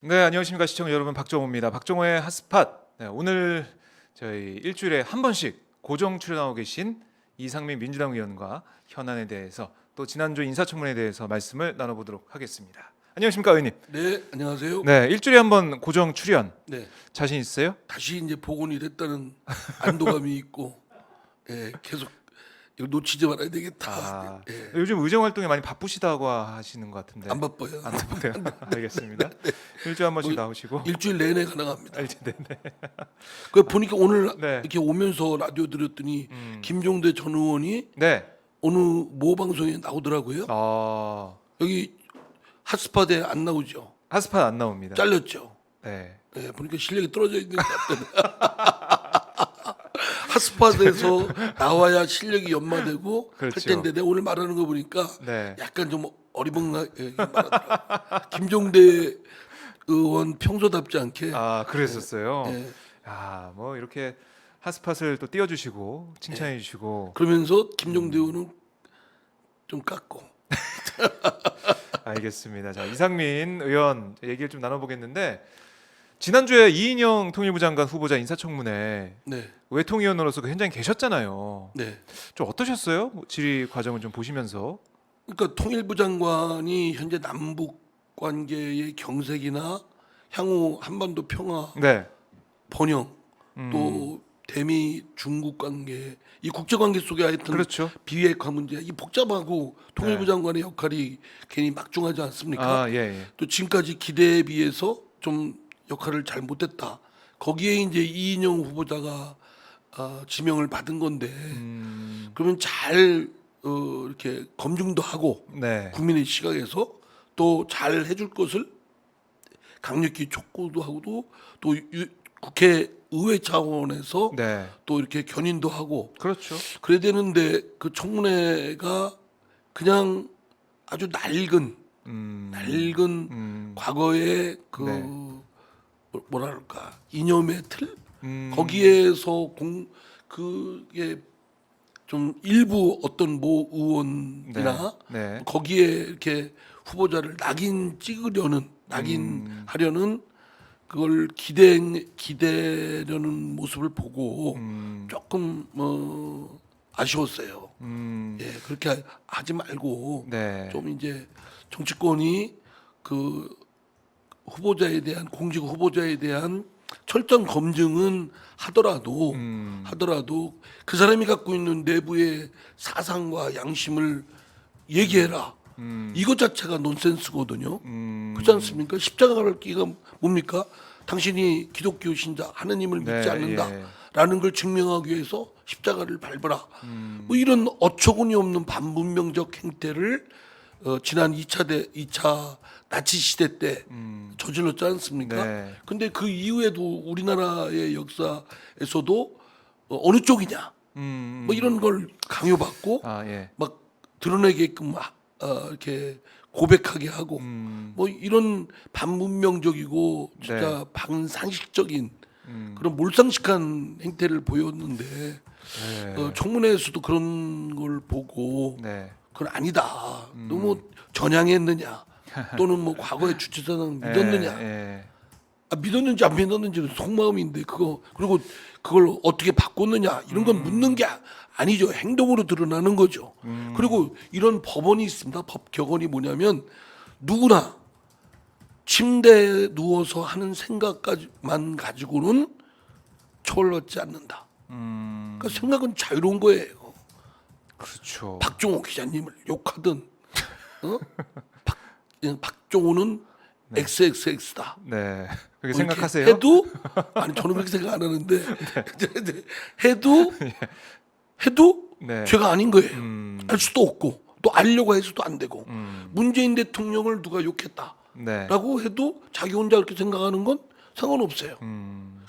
네, 안녕하십니까 시청자 여러분, 박정호입니다. 박정호의 핫스팟. 네, 오늘 저희 일주일에 한 번씩 고정 출연하고 계신 이상민 민주당 의원과 현안에 대해서, 또 지난주 인사청문회에 대해서 말씀을 나눠보도록 하겠습니다. 안녕하십니까 의원님. 네, 안녕하세요. 네, 일주일에 한 번 고정 출연 네, 자신 있어요? 다시 이제 복원이 됐다는 안도감이 있고, 계속 이거 놓치지 말아야 되겠다. 아, 예, 요즘 의정 활동에 많이 바쁘시다고 하시는 것 같은데. 안 바빠요. 안 바쁘요? 알겠습니다. 일주일에 한 번씩 뭐, 나오시고. 일주일 내내 가능합니다. 네, 네. 그 보니까 오늘 네. 이렇게 오면서 라디오 들었더니 김종대 전 의원이 네. 어느 모 방송에 나오더라고요. 아, 여기 핫스팟에 안 나오죠. 핫스팟 안 나옵니다. 잘렸죠. 네. 예, 보니까 실력이 떨어져 있는 것 같던데. 핫스팟에서 나와야 실력이 연마되고 그렇죠. 할 텐데 내가 오늘 말하는 거 보니까 네. 약간 좀 어리벙하게 말하더라고요. 김종대 의원 평소답지 않게 아, 그랬었어요. 예, 아, 뭐 이렇게 핫스팟을 또 띄워주시고 칭찬해주시고. 그러면서 김종대 의원은 좀 깎고. 알겠습니다. 자, 이상민 의원 얘기를 좀 나눠보겠는데, 지난주에 이인영 통일부 장관 후보자 인사청문회 네, 외통위원으로서 그 현장에 계셨잖아요. 네. 좀 어떠셨어요? 뭐 질의 과정을 좀 보시면서. 그러니까 통일부 장관이 현재 남북 관계의 경색이나 향후 한반도 평화 네. 번영 또 대미 중국 관계 이 국제 관계 속에 하여튼 그렇죠. 비핵화 문제 이 복잡하고 통일부 네. 장관의 역할이 괜히 막중하지 않습니까? 아, 예, 예. 또 지금까지 기대에 비해서 좀 역할을 잘 못했다. 거기에 이제 이인영 후보자가 지명을 받은 건데 그러면 잘 이렇게 검증도 하고 네. 국민의 시각에서 또 잘 해줄 것을 강력히 촉구도 하고도 또 국회 의회 차원에서 네. 또 이렇게 견인도 하고 그렇죠. 그래야 되는데 그 청문회가 그냥 아주 낡은 과거의 그 네. 뭐랄까 이념의 틀 음, 거기에서 그게 좀 일부 어떤 모 의원이나 네. 네. 거기에 이렇게 후보자를 낙인하려는 그걸 기대려는 모습을 보고 조금 아쉬웠어요. 예, 그렇게 하지 말고 네. 좀 이제 정치권이 그 후보자에 대한 공직 후보자에 대한 철저한 검증은 하더라도 그 사람이 갖고 있는 내부의 사상과 양심을 얘기해라. 이것 자체가 논센스거든요. 그렇지 않습니까? 십자가를 끼가 뭡니까? 당신이 기독교 신자 하느님을 네, 믿지 예. 않는다라는 걸 증명하기 위해서 십자가를 밟아라. 뭐 이런 어처구니 없는 반문명적 행태를 지난 2차 나치 시대 때 저질렀지 않습니까? 네. 근데 그 이후에도 우리나라의 역사에서도 어느 쪽이냐 뭐 이런 걸 강요받고 아, 예. 막 드러내게끔 이렇게 고백하게 하고 뭐 이런 반문명적이고 진짜 네. 반상식적인 그런 몰상식한 행태를 보였는데 네. 청문회에서도 그런 걸 보고 네. 그건 아니다. 너무 전향했느냐 또는 뭐 과거의 주체사상 믿었느냐 예. 믿었는지 안 믿었는지는 속마음인데 그리고 그걸 어떻게 바꿨느냐 이런 건 묻는 게 아니죠. 행동으로 드러나는 거죠. 그리고 이런 법원이 있습니다. 법격언이 뭐냐면 누구나 침대에 누워서 하는 생각까지만 가지고는 처벌받지 않는다. 그러니까 생각은 자유로운 거예요. 그렇죠. 박종호 기자님을 욕하든 박종호는 XXX다. 네. 그렇게 뭐 생각하세요? 이렇게 해도 아니 저는 그렇게 생각 안 하는데 해도 네. 죄가 아닌 거예요. 알 수도 없고 또 알려고 해서도 안 되고 문재인 대통령을 누가 욕했다라고 네. 해도 자기 혼자 그렇게 생각하는 건 상관없어요.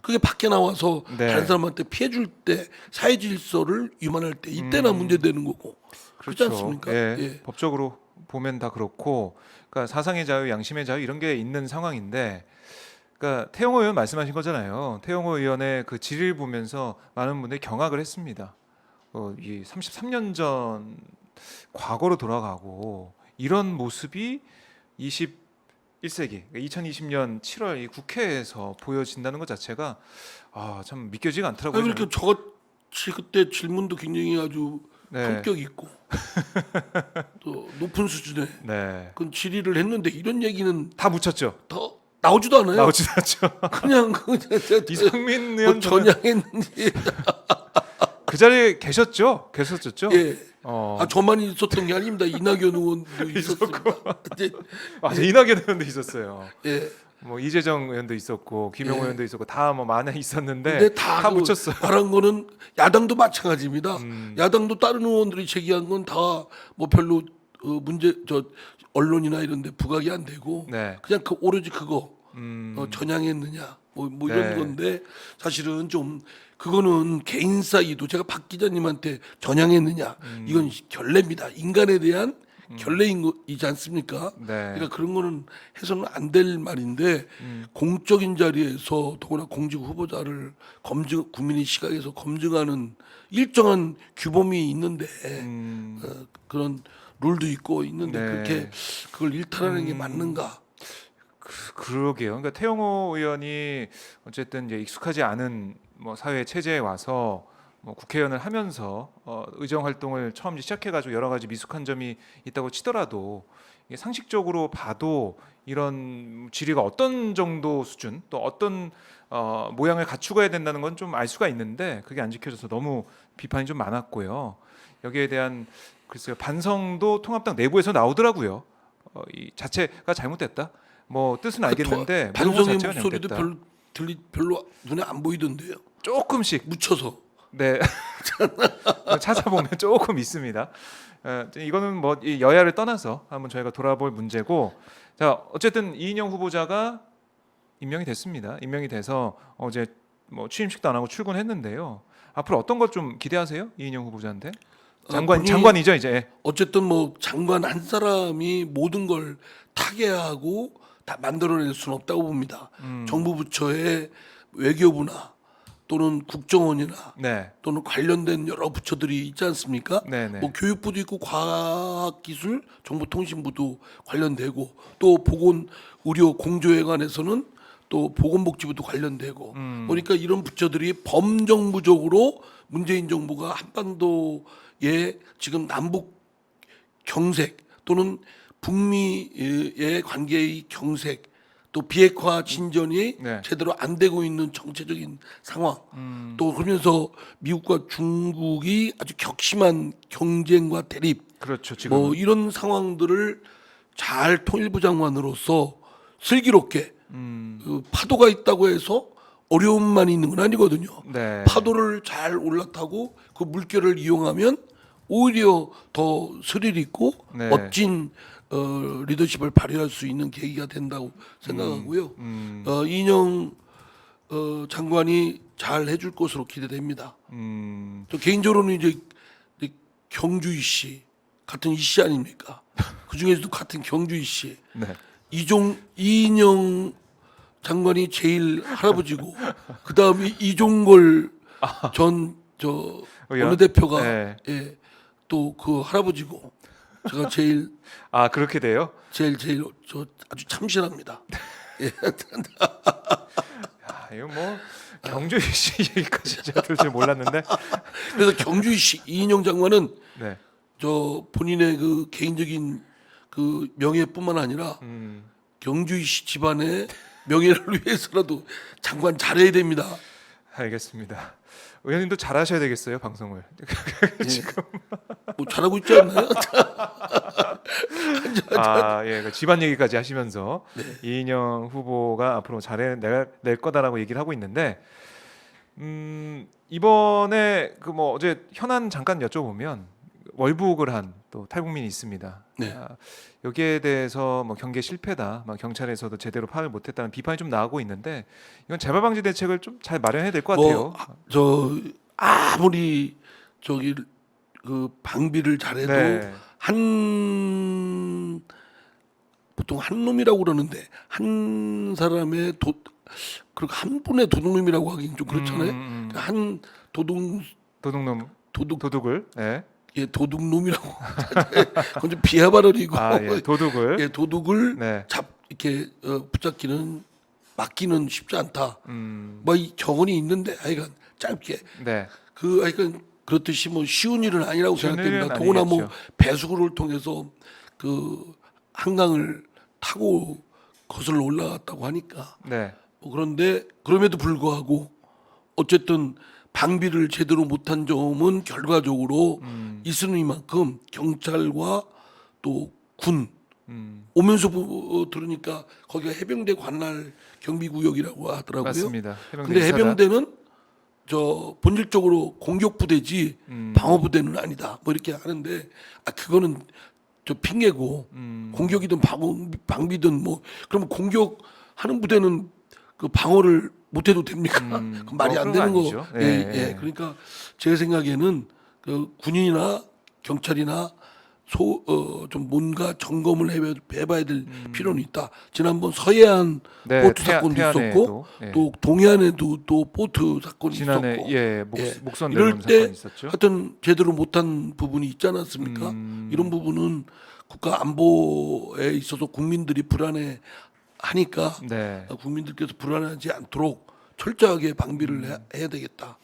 그게 밖에 나와서 네. 다른 사람한테 피해 줄 때 사회 질서를 위반할 때 이때나 문제되는 거고 그렇지 않습니까? 예. 예. 법적으로 보면 다 그렇고, 그러니까 사상의 자유, 양심의 자유 이런 게 있는 상황인데, 그러니까 태영호 의원 말씀하신 거잖아요. 태영호 의원의 그 질의를 보면서 많은 분들이 경악을 했습니다. 이 33년 전 과거로 돌아가고 이런 모습이 21세기 2020년 7월 이 국회에서 보여진다는 것 자체가 참 믿겨지가 않더라고요. 아니 그러니까 저같이 그때 질문도 굉장히 아주 네. 품격 있고 또 높은 수준의 네. 그런 질의를 했는데 이런 얘기는 다 묻혔죠. 더 나오지도 않아요. 나오지도 않죠. 그냥 이상민 뭐 의원 전향했는지 그 자리에 계셨었죠? 예. 어. 저만 있었던 게 아닙니다. 이낙연 의원도 있었습니다. 이제, 맞아, 이낙연 의원도 있었어요. 예. 뭐 이재정 의원도 있었고 김용호 예. 의원도 있었고 다 뭐 많이 있었는데 근데 다 다 묻혔어요. 말한 거는 야당도 마찬가지입니다. 음. 야당도 다른 의원들이 제기한 건 다 뭐 별로 언론이나 이런 데 부각이 안 되고 네. 그냥 오로지 그거 음. 전향했느냐 뭐 이런 네. 건데 사실은 좀 그거는 개인 사이도 제가 박 기자님한테 전향했느냐 이건 결례입니다. 인간에 대한 결례이지 않습니까? 네. 그러니까 그런 거는 해서는 안 될 말인데 공적인 자리에서 더구나 공직 후보자를 국민의 시각에서 검증하는 일정한 규범이 있는데 그런 룰도 있고 있는데 네. 그렇게 그걸 일탈하는 게 맞는가? 그러게요. 그러니까 태영호 의원이 어쨌든 이제 익숙하지 않은 뭐 사회 체제에 와서 뭐 국회의원을 하면서 의정 활동을 처음 이제 시작해가지고 여러 가지 미숙한 점이 있다고 치더라도 이게 상식적으로 봐도 이런 질의가 어떤 정도 수준 또 어떤 모양을 갖추어야 된다는 건 좀 알 수가 있는데 그게 안 지켜져서 너무 비판이 좀 많았고요. 여기에 대한 글쎄요 반성도 통합당 내부에서 나오더라고요. 이 자체가 잘못됐다. 뭐 뜻은 알겠는데 반성의 자체가 목소리도 잘못됐다. 별로 눈에 안 보이던데요. 조금씩 묻혀서. 네 찾아보면 조금 있습니다. 이거는 뭐 이 여야를 떠나서 한번 저희가 돌아볼 문제고 자 어쨌든 이인영 후보자가 임명이 됐습니다. 임명이 돼서 어제 뭐 취임식도 안 하고 출근했는데요. 앞으로 어떤 것 좀 기대하세요? 이인영 후보자한테 장관이죠 이제. 어쨌든 뭐 장관 한 사람이 모든 걸 타개하고 다 만들어낼 수는 없다고 봅니다. 정부 부처의 외교부나 또는 국정원이나 네. 또는 관련된 여러 부처들이 있지 않습니까? 네네. 뭐 교육부도 있고 과학기술, 정보통신부도 관련되고 또 보건, 의료, 공조회관에서는 또 보건복지부도 관련되고 그러니까 이런 부처들이 범정부적으로 문재인 정부가 한반도의 지금 남북 경색 또는 북미의 관계의 경색 또 비핵화 진전이 네. 제대로 안 되고 있는 정체적인 상황 또 그러면서 미국과 중국이 아주 격심한 경쟁과 대립 그렇죠 지금. 뭐 이런 상황들을 잘 통일부 장관으로서 슬기롭게 그 파도가 있다고 해서 어려움만 있는 건 아니거든요. 네. 파도를 잘 올라타고 그 물결을 이용하면 오히려 더 스릴 있고 네. 멋진 리더십을 발휘할 수 있는 계기가 된다고 생각하고요. 이인영 장관이 잘 해줄 것으로 기대됩니다. 또 개인적으로는 이제 경주이 씨 같은 이씨 아닙니까? 그 중에서도 같은 경주이 씨 네. 이인영 장관이 제일 할아버지고 그 다음에 이종걸 전 의원? 원내대표가 네. 예, 또 그 할아버지고 제가 제일 그렇게 돼요? 제일 저 아주 참신합니다. 이거 뭐 경주희 씨 얘기까지 제가 들을 줄 몰랐는데. 그래서 경주이 씨 이인영 장관은 네. 저 본인의 그 개인적인 그 명예뿐만 아니라 경주이 씨 집안의 명예를 위해서라도 장관 잘해야 됩니다. 알겠습니다. 의원님도 잘하셔야 되겠어요 방송을. 지금 뭐 잘하고 있지 않나요? 예, 그 집안 얘기까지 하시면서 이인영 후보가 앞으로 잘해낼 거다라고 얘기를 하고 있는데 이번에 그 뭐 어제 현안 잠깐 여쭤보면 월북을 한 또 탈북민이 있습니다. 네. 여기에 대해서 뭐 경계 실패다, 뭐 경찰에서도 제대로 파악을 못했다는 비판이 좀 나오고 있는데 이건 재발 방지 대책을 좀 잘 마련해야 될 것 같아요. 저 아무리 저기 그 방비를 잘해도 네. 보통 한 놈이라고 그러는데 한 사람의 그리고 한 분의 도둑놈이라고 하긴 좀 그렇잖아요. 그러니까 한 도둑놈 도둑 도둑을 네. 예 도둑놈이라고 그건 좀 비하 발언이고 예, 도둑을 예 도둑을 네. 이렇게 붙잡기는 막기는 쉽지 않다. 음. 뭐 이 격언이 있는데 하여간 짧게 네. 그 하여간 그렇듯이 뭐 쉬운 일은 아니라고 쉬운 생각됩니다. 일은 더구나 뭐 아니겠죠. 배수구를 통해서 그 한강을 타고 거슬러 올라갔다고 하니까 네. 뭐 그런데 그럼에도 불구하고 어쨌든 방비를 제대로 못한 점은 결과적으로 있으니만큼 경찰과 또 군 오면서 들으니까 거기가 해병대 관할 경비구역이라고 하더라고요. 맞습니다. 해병대 근데 이사다. 해병대는 저 본질적으로 공격부대지 방어부대는 아니다. 뭐 이렇게 하는데 그거는 저 핑계고 공격이든 방비든 뭐 그러면 공격하는 부대는 그 방어를 못해도 됩니까? 그건 말이 안 그런 되는 거. 아니죠. 예, 예. 예. 그러니까 제 생각에는 그 군인이나 경찰이나 좀 뭔가 점검을 해봐야 될 필요는 있다. 지난번 서해안 네, 보트 사건도 태안에도, 있었고 예. 또 동해안에도 또 보트 사건이 지난해 있었고 예, 예. 목선 이럴 내려오는 때 사건이 있었죠. 하여튼 제대로 못한 부분이 있지 않았습니까? 이런 부분은 국가 안보에 있어서 국민들이 불안해하니까 네. 국민들께서 불안하지 않도록 철저하게 방비를 해야 되겠다.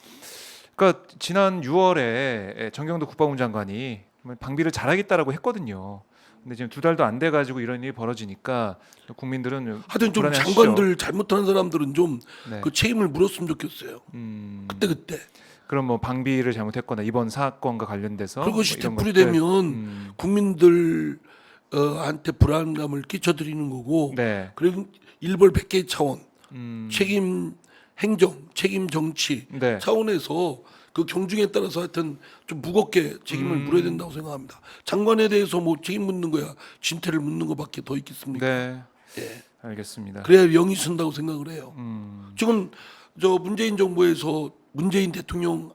그러니까 지난 6월에 정경도 국방부 장관이 방비를 잘하겠다라고 했거든요. 근데 지금 2달도 안 돼 가지고 이런 일이 벌어지니까 국민들은 하여튼 좀 불안해하시죠. 장관들 잘못하는 사람들은 좀 네. 그 책임을 물었으면 좋겠어요. 그때. 그럼 뭐 방비를 잘못했거나 이번 사건과 관련돼서 그리고 뭐 시 이런 되풀이 것들. 되면 국민들 한테 불안감을 끼쳐드리는 거고 네. 그리고 일벌백계 차원 음. 책임 행정, 책임 정치 네. 차원에서 그 경중에 따라서 하여튼 좀 무겁게 책임을 물어야 된다고 생각합니다. 장관에 대해서 뭐 책임 묻는 거야 진퇴를 묻는 것밖에 더 있겠습니까? 네. 예. 알겠습니다. 그래야 영이 쓴다고 생각을 해요. 음. 지금 저 문재인 정부에서 문재인 대통령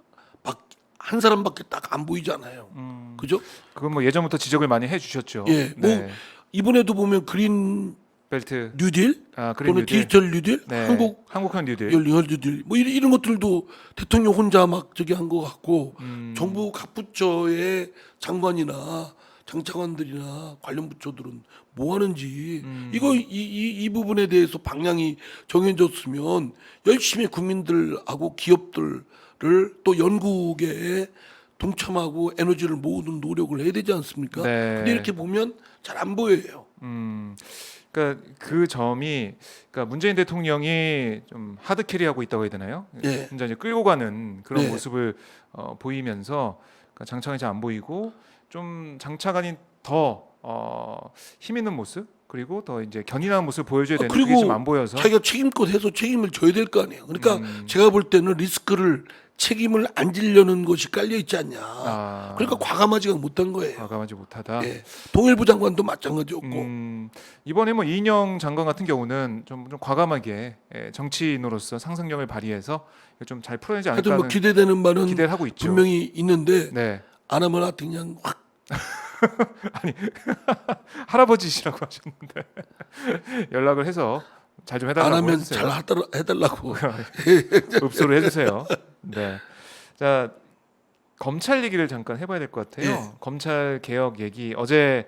한 사람밖에 딱 안 보이잖아요. 그죠? 그건 뭐 예전부터 지적을 많이 해 주셨죠. 예. 뭐 네. 이번에도 보면 그린 벨트 뉴딜 그린 또는 뉴딜. 디지털 뉴딜, 네. 한국 한국형 뉴딜. 열린 뉴딜 뭐 이런 것들도 대통령 혼자 막 저기 한 것 같고 정부 각 부처의 장관이나 장차관들이나 관련 부처들은 뭐 하는지 이거 이 부분에 대해서 방향이 정해졌으면 열심히 국민들하고 기업들을 또 연구계에 동참하고 에너지를 모으는 노력을 해야 되지 않습니까? 네. 근데 이렇게 보면 잘 안 보여요. 그러니까 그 점이 그러니까 문재인 대통령이 좀 하드 캐리하고 있다고 해야 되나요? 예. 진짜 이제 끌고 가는 그런 네. 모습을 보이면서 그러니까 장차관이 잘 안 보이고 좀 장차관이 더 힘 있는 모습 그리고 더 이제 견인하는 모습을 보여줘야 되는데 그게 그리고 좀 안 보여서 자기가 책임껏 해서 책임을 져야 될 거 아니에요. 그러니까 제가 볼 때는 리스크를 책임을 안 지려는 것이 깔려 있지 않냐. 그러니까 과감하지가 못한 거예요. 과감하지 못하다. 예. 동일부 장관도 마찬가지였고. 이번에 뭐 이인영 장관 같은 경우는 좀 과감하게 정치인으로서 상상력을 발휘해서 좀 잘 풀어내지 하여튼 않을까 뭐 기대되는 바는 기대를 하고 있죠. 분명히 있는데 네. 안 하면 하여튼 그냥 확 할아버지시라고 하셨는데 연락을 해서 잘 좀 안 해달라고 하면 해주세요. 잘 해달라고. 읍소를 해주세요. 네. 자 검찰 얘기를 잠깐 해봐야 될 것 같아요. 예. 검찰 개혁 얘기 어제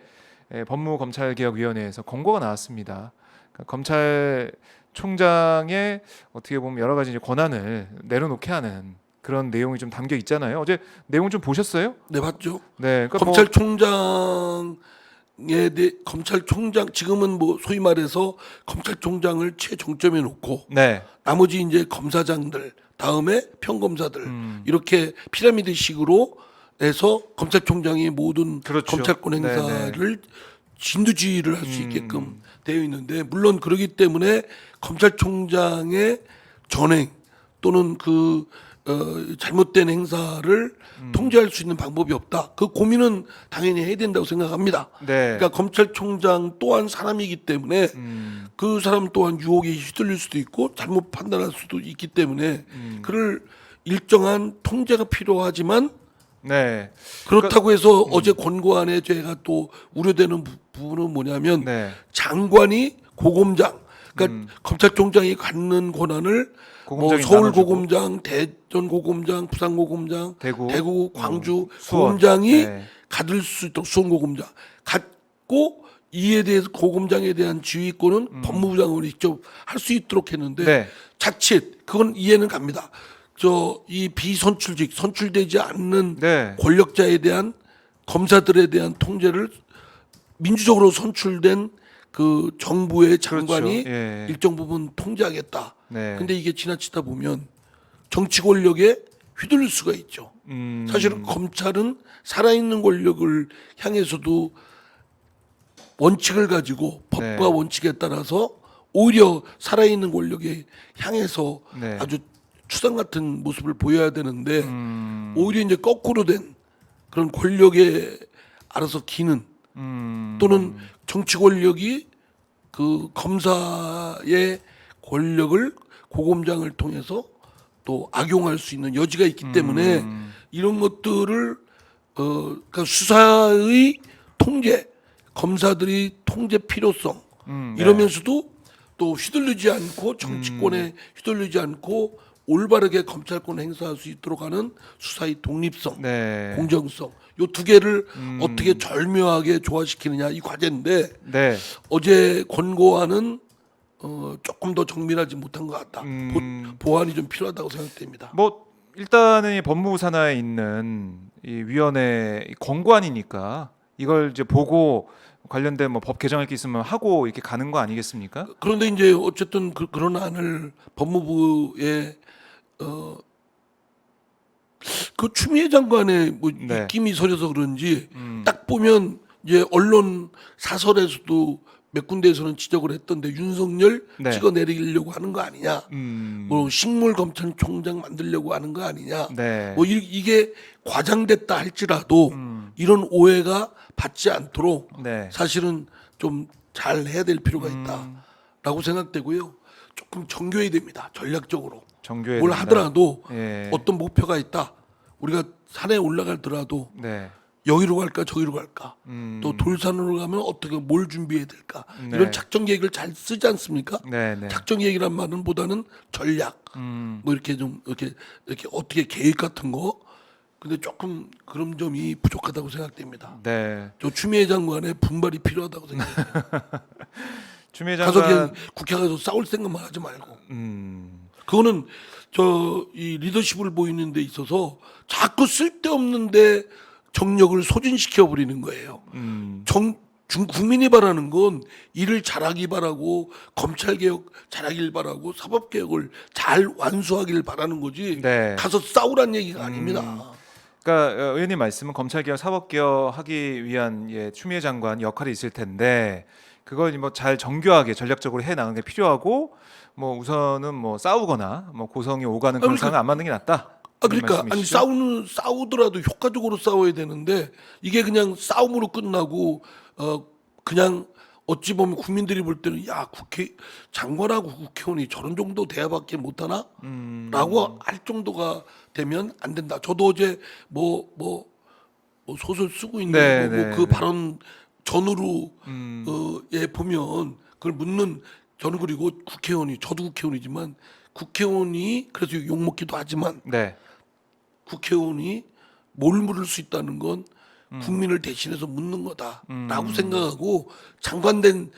법무검찰개혁위원회에서 권고가 나왔습니다. 그러니까 검찰총장의 어떻게 보면 여러 가지 이제 권한을 내려놓게 하는 그런 내용이 좀 담겨 있잖아요. 어제 내용 좀 보셨어요? 네, 봤죠. 네. 그러니까 검찰총장 지금은 뭐 소위 말해서 검찰총장을 최종점에 놓고 네. 나머지 이제 검사장들 다음에 평검사들 이렇게 피라미드식으로 해서 검찰총장이 모든 그렇죠. 검찰권 행사를 진두지휘를 할 수 있게끔 되어 있는데 물론 그러기 때문에 검찰총장의 전행 또는 그 잘못된 행사를 통제할 수 있는 방법이 없다. 그 고민은 당연히 해야 된다고 생각합니다. 네. 그러니까 검찰총장 또한 사람이기 때문에 그 사람 또한 유혹에 휘둘릴 수도 있고 잘못 판단할 수도 있기 때문에 그를 일정한 통제가 필요하지만 네. 그렇다고 해서 어제 권고안에 제가 또 우려되는 부분은 뭐냐면 네. 장관이 고검장 그러니까 검찰총장이 갖는 권한을 뭐 고검장이 서울 나눠주고. 고검장, 대전 고검장, 부산 고검장, 대구, 광주 수원. 고검장이 네. 가질 수 있도록 수원 고검장 갖고 이에 대해서 고검장에 대한 지휘권은 법무부 장관이 직접 할 수 있도록 했는데 네. 자칫 그건 이해는 갑니다. 이 비선출직 선출되지 않는 네. 권력자에 대한 검사들에 대한 통제를 민주적으로 선출된 그 정부의 장관이 그렇죠. 예. 일정 부분 통제하겠다. 네. 근데 이게 지나치다 보면 정치 권력에 휘둘릴 수가 있죠. 사실은 검찰은 살아있는 권력을 향해서도 원칙을 가지고 법과 네. 원칙에 따라서 오히려 살아있는 권력에 향해서 네. 아주 추상 같은 모습을 보여야 되는데 오히려 이제 거꾸로 된 그런 권력에 알아서 기는 또는 정치 권력이 그 검사의 권력을 고검장을 통해서 또 악용할 수 있는 여지가 있기 때문에 이런 것들을 그러니까 수사의 통제, 검사들이 통제 필요성 네. 이러면서도 또 휘둘리지 않고 정치권에 휘둘리지 않고 올바르게 검찰권 행사할 수 있도록 하는 수사의 독립성, 네. 공정성 요 두 개를 어떻게 절묘하게 조화시키느냐 이 과제인데 네. 어제 권고안은 조금 더 정밀하지 못한 것 같다. 보완이 좀 필요하다고 생각됩니다. 뭐 일단은 이 법무부 산하에 있는 이 위원회 이 권고안이니까 이걸 이제 보고 관련된 뭐 법 개정할 게 있으면 하고 이렇게 가는 거 아니겠습니까? 그런데 이제 어쨌든 그런 안을 법무부에 그 추미애 장관의 뭐 네. 입김이 서려서 그런지 딱 보면 이제 언론 사설에서도 몇 군데에서는 지적을 했던데 윤석열 네. 찍어내리려고 하는 거 아니냐, 뭐 식물검찰총장 만들려고 하는 거 아니냐, 네. 뭐 이게 과장됐다 할지라도 이런 오해가 받지 않도록 네. 사실은 좀 잘 해야 될 필요가 있다라고 생각되고요. 조금 정교해야 됩니다. 전략적으로. 정교해야 뭘 된다. 하더라도 예. 어떤 목표가 있다. 우리가 산에 올라가더라도 네. 여기로 갈까 저기로 갈까. 또 돌산으로 가면 어떻게 뭘 준비해야 될까. 네. 이런 작전 계획을 잘 쓰지 않습니까? 네. 네. 작전 계획이란 말은 보다는 전략. 뭐 이렇게 좀 이렇게 어떻게 계획 같은 거. 근데 조금 그런 점이 부족하다고 생각됩니다. 네. 저 추미애 장관의 분발이 필요하다고 생각합니다. 추미애 가서 장관 그냥 국회 가서 싸울 생각만 하지 말고. 그거는 이 리더십을 보이는 데 있어서 자꾸 쓸데없는데 정력을 소진시켜 버리는 거예요. 국민이 바라는 건 일을 잘하기 바라고 검찰 개혁 잘하길 바라고 사법 개혁을 잘 완수하길 바라는 거지. 네. 가서 싸우란 얘기가 아닙니다. 그러니까 의원님 말씀은 검찰개혁, 사법개혁 하기 위한 추미애 장관 역할이 있을 텐데 그걸 뭐 잘 정교하게 전략적으로 해 나가는 게 필요하고 뭐 우선은 뭐 싸우거나 뭐 고성이 오가는 그런 상황 안 맞는 게 낫다. 그러니까 이런 말씀이시죠? 싸우더라도 효과적으로 싸워야 되는데 이게 그냥 싸움으로 끝나고 그냥 어찌 보면 국민들이 볼 때는 야 장관하고 국회의원이 저런 정도 대화밖에 못하나? 라고 할 정도가 되면 안 된다. 저도 어제 뭐 소설 쓰고 있는 네, 거고 네, 그 네. 발언 전후로 보면 그걸 묻는 저는 그리고 저도 국회의원이지만 국회의원이 그래서 욕 먹기도 하지만 네. 국회의원이 뭘 물을 수 있다는 건 국민을 대신해서 묻는 거다라고 생각하고 장관된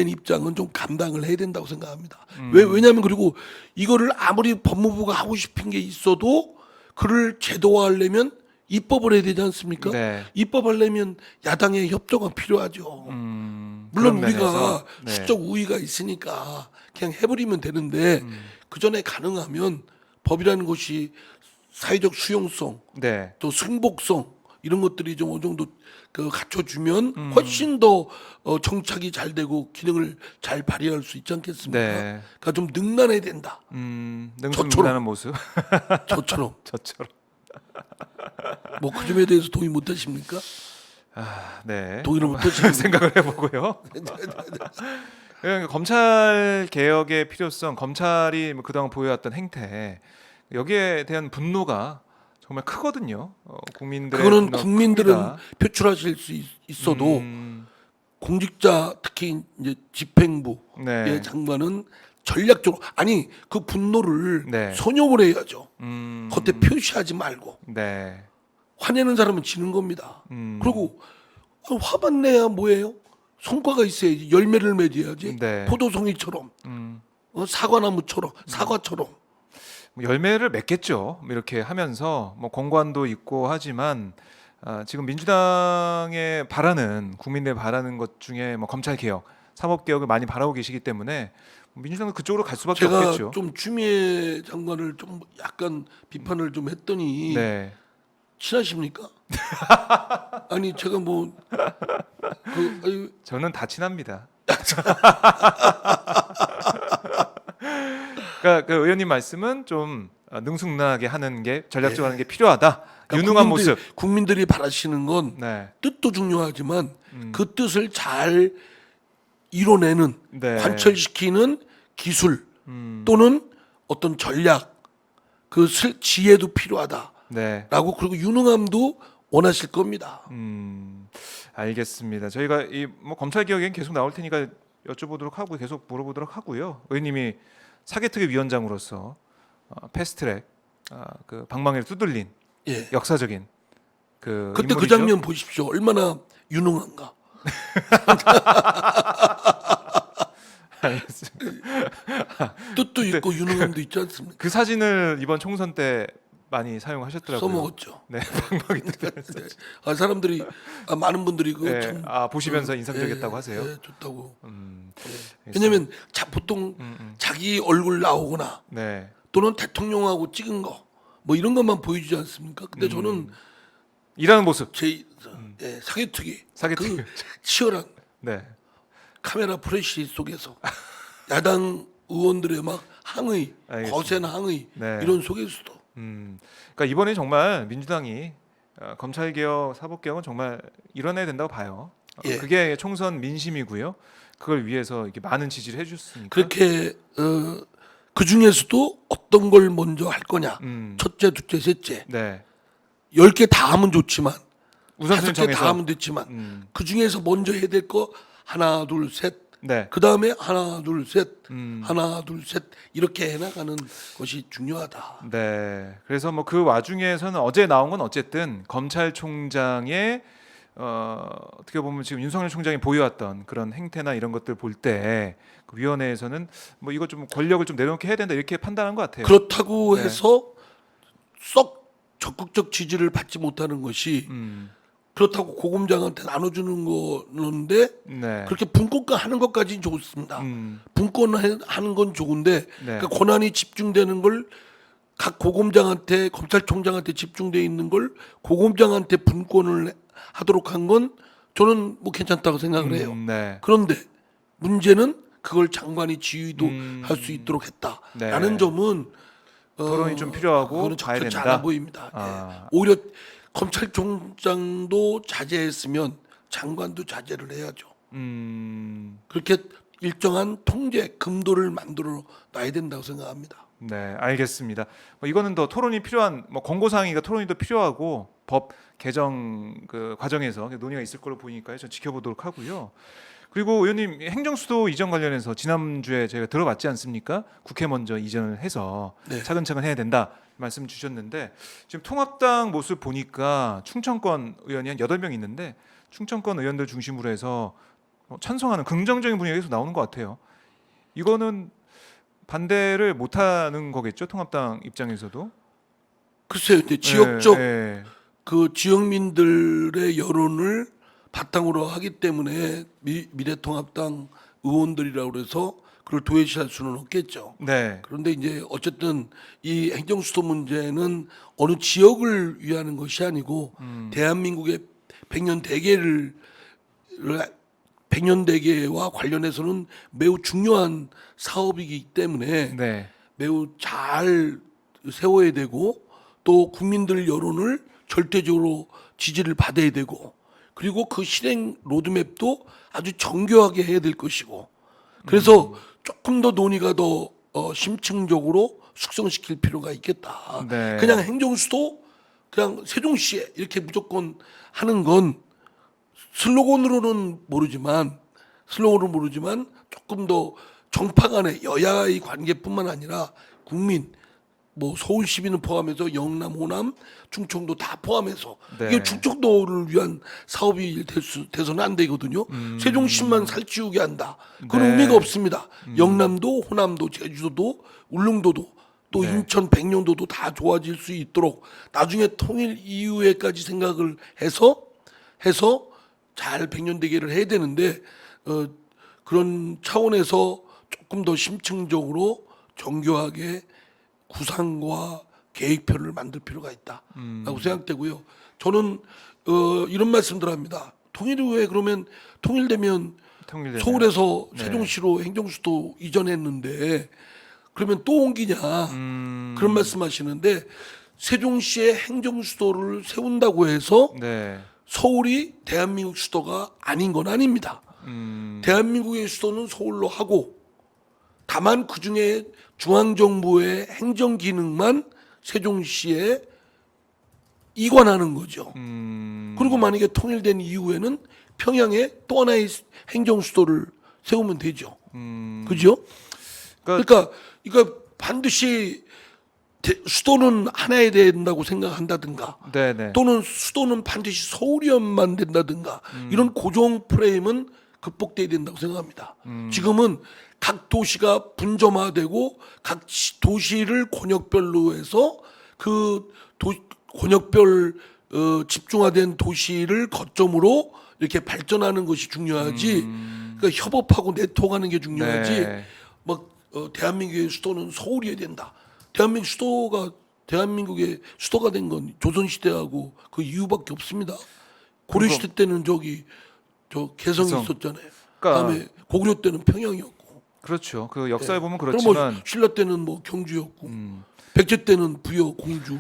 입장은 좀 감당을 해야 된다고 생각합니다. 왜냐하면 그리고 이거를 아무리 법무부가 하고 싶은 게 있어도 그를 제도화하려면 입법을 해야 되지 않습니까? 네. 입법하려면 야당의 협조가 필요하죠. 물론 그런 우리가 면에서, 네. 수적 우위가 있으니까 그냥 해버리면 되는데 그 전에 가능하면 법이라는 것이 사회적 수용성, 네. 또 승복성 이런 것들이 좀 어느 정도 갖춰주면 훨씬 더 정착이 잘 되고 기능을 잘 발휘할 수 있지 않겠습니까? 네. 그러니까 좀 능란해야 된다. 능수능란한 모습. 저처럼. 저처럼. 뭐 그 점에 대해서 동의 못 하십니까? 네. 동의를 못 하십니까? 생각을 해보고요. 그러니까 검찰 개혁의 필요성, 검찰이 뭐 그동안 보여왔던 행태 여기에 대한 분노가 정말 크거든요. 국민들의 그거는 분노가 국민들은 큽니다. 표출하실 수 있어도 음, 공직자 특히 이제 집행부의 네. 장관은 전략적으로 아니 그 분노를 네. 선용을 해야죠. 음, 겉에 표시하지 말고 네. 화내는 사람은 지는 겁니다. 음. 그리고 화만 내야 뭐예요? 성과가 있어야지. 열매를 맺어야지. 네. 포도송이처럼, 음, 사과나무처럼, 사과처럼. 뭐 열매를 맺겠죠. 뭐 이렇게 하면서 뭐 공관도 있고 하지만 지금 민주당의 바라는 국민들 바라는 것 중에 뭐 검찰 개혁, 사법 개혁을 많이 바라고 계시기 때문에 민주당은 그쪽으로 갈 수밖에 제가 없겠죠. 좀 추미애 장관을 좀 약간 비판을 좀 했더니 네. 친하십니까? 아니 제가 아니, 저는 다 친합니다. 그러니까 그 의원님 말씀은 좀 능숙하게 하는 게 전략적으로 하는 게 필요하다. 그러니까 유능한 모습. 국민들이 바라시는 건 네. 뜻도 중요하지만 그 뜻을 잘 이뤄내는 네. 관철시키는 기술 음, 또는 어떤 전략 지혜도 필요하다라고 네. 그리고 유능함도 원하실 겁니다. 알겠습니다. 저희가 이 뭐 검찰 개혁엔 계속 나올 테니까 여쭤보도록 하고 계속 물어보도록 하고요. 의원님이 사개특위 위원장으로서 패스트트랙 그 방망이를 두들린 예. 역사적인 그 그때 그 인물이죠. 장면 보십시오. 얼마나 유능한가. 알겠습니다. 뜻도 있고 유능함도 있지 않습니까? 그 사진을 이번 총선 때 많이 사용하셨더라고요. 써먹었죠. 네, 방망이 두드린 네. 사람들이 많은 분들이 그거 네, 참 보시면서 인상적이었다고 하세요. 예, 좋다고. 알겠습니다. 왜냐하면 보통 자기 얼굴 나오거나 네, 또는 대통령하고 찍은 거 뭐 이런 것만 보여주지 않습니까? 근데 저는 일하는 모습, 사개특위 사개특위. 그 치열한 네, 카메라 프레시 속에서 야당 의원들의 막 항의, 알겠습니다. 거센 항의 네. 이런 속에서도 그러니까 이번에 정말 민주당이 검찰 개혁, 사법 개혁은 정말 이뤄내야 된다고 봐요. 예. 그게 총선 민심이고요. 그걸 위해서 이렇게 많은 지지를 해주셨으니까. 그렇게 그 중에서도 어떤 걸 먼저 할 거냐. 음, 첫째, 둘째, 셋째. 네, 10개 다 하면 좋지만 우선순위 5개 다 정해서. 하면 됐지만 그 중에서 먼저 해야 될 거 하나, 둘, 셋. 네, 그 다음에 하나, 둘, 셋. 음. 하나, 둘, 셋. 이렇게 해나가는 것이 중요하다. 네. 그래서 뭐 그 와중에서는 어제 나온 건 어쨌든 검찰총장의 어떻게 보면 지금 윤석열 총장이 보여왔던 그런 행태나 이런 것들 볼 때 그 위원회에서는 뭐 이거 좀 권력을 좀 내려놓게 해야 된다 이렇게 판단한 것 같아요. 그렇다고 네. 해서 썩 적극적 지지를 받지 못하는 것이 그렇다고 고검장한테 나눠주는 거는데 네. 그렇게 분권화 하는 것까지는 좋습니다. 음, 분권하는 건 좋은데 네. 그 권한이 집중되는 걸 각 고검장한테 검찰총장한테 집중돼 있는 걸 고검장한테 분권을 하도록 한 건 저는 뭐 괜찮다고 생각을 해요. 네. 그런데 문제는 그걸 장관이 지휘도 할 수 있도록 했다라는 네. 점은 토론이 좀 필요하고 그거는 봐야 적절치 된다. 않아 보입니다. 아. 예. 오히려 검찰총장도 자제했으면 장관도 자제를 해야죠. 그렇게 일정한 통제 금도를 만들어 놔야 된다고 생각합니다. 네, 알겠습니다. 뭐 이거는 더 토론이 필요한 뭐 권고사항이니까 토론이 더 필요하고 법 개정 그 과정에서 논의가 있을 걸로 보이니까요. 전 지켜보도록 하고요. 그리고 의원님 행정수도 이전 관련해서 지난주에 저희가 들어봤지 않습니까? 국회 먼저 이전을 해서 네. 차근차근 해야 된다 말씀 주셨는데 지금 통합당 모습 보니까 충청권 의원이 한 8명 있는데 충청권 의원들 중심으로 해서 찬성하는 긍정적인 분위기가 계속 나오는 것 같아요. 이거는 반대를 못하는 거겠죠? 통합당 입장에서도. 글쎄요, 근데 지역적 네, 그 지역민들의 여론을 바탕으로 하기 때문에 미래통합당 의원들이라고 그래서 그걸 도외시할 수는 없겠죠. 네. 그런데 이제 어쨌든 이 행정수도 문제는 어느 지역을 위하는 것이 아니고 대한민국의 백년 대계와 관련해서는 매우 중요한 사업이기 때문에 네. 매우 잘 세워야 되고 또 국민들 여론을 절대적으로 지지를 받아야 되고 그리고 그 실행 로드맵도 아주 정교하게 해야 될 것이고 그래서 조금 더 논의가 더 심층적으로 숙성시킬 필요가 있겠다. 네. 그냥 행정수도 그냥 세종시에 이렇게 무조건 하는 건 슬로건으로는 모르지만 조금 더 정파 간의 여야의 관계뿐만 아니라 국민 뭐 서울 시민을 포함해서 영남, 호남, 충청도 다 포함해서 네. 이게 충청도를 위한 사업이 돼서는 안 되거든요. 세종시만 살찌우게 한다. 그건 네. 의미가 없습니다. 영남도, 호남도, 제주도도, 울릉도도 또 네. 인천, 백령도도 다 좋아질 수 있도록 나중에 통일 이후에까지 생각을 해서 잘 백년대계를 해야 되는데 그런 차원에서 조금 더 심층적으로 정교하게 구상과 계획표를 만들 필요가 있다라고 생각되고요. 저는 이런 말씀들 합니다. 통일 후에 그러면 통일되면 통일되면. 서울에서 네. 세종시로 행정수도 이전했는데 그러면 또 옮기냐 그런 말씀하시는데 세종시의 행정수도를 세운다고 해서 네. 서울이 대한민국 수도가 아닌 건 아닙니다. 대한민국의 수도는 서울로 하고 다만 그 중에 중앙정부의 행정 기능만 세종시에 이관하는 거죠. 그리고 만약에 통일된 이후에는 평양에 또 하나의 행정 수도를 세우면 되죠. 그죠? 그러니까 반드시 수도는 하나야 된다고 생각한다든가 네네. 또는 수도는 반드시 서울이어야만 된다든가 이런 고정 프레임은 극복돼야 된다고 생각합니다. 지금은 각 도시가 분점화되고 각 도시를 권역별로 해서 그 권역별 집중화된 도시를 거점으로 이렇게 발전하는 것이 중요하지. 그러니까 협업하고 네트워크하는 게 중요하지. 네. 막 대한민국의 수도는 서울이어야 된다. 대한민국의 수도가 된 건 조선 시대하고 그 이유밖에 없습니다. 고려 시대 때는 저 개성이 개성. 있었잖아요. 그러니까- 그다음에 고구려 때는 평양이었고. 그렇죠. 그 역사에 보면 그럼 그렇지만 뭐 신라 때는 뭐 경주였고 백제 때는 부여 공주.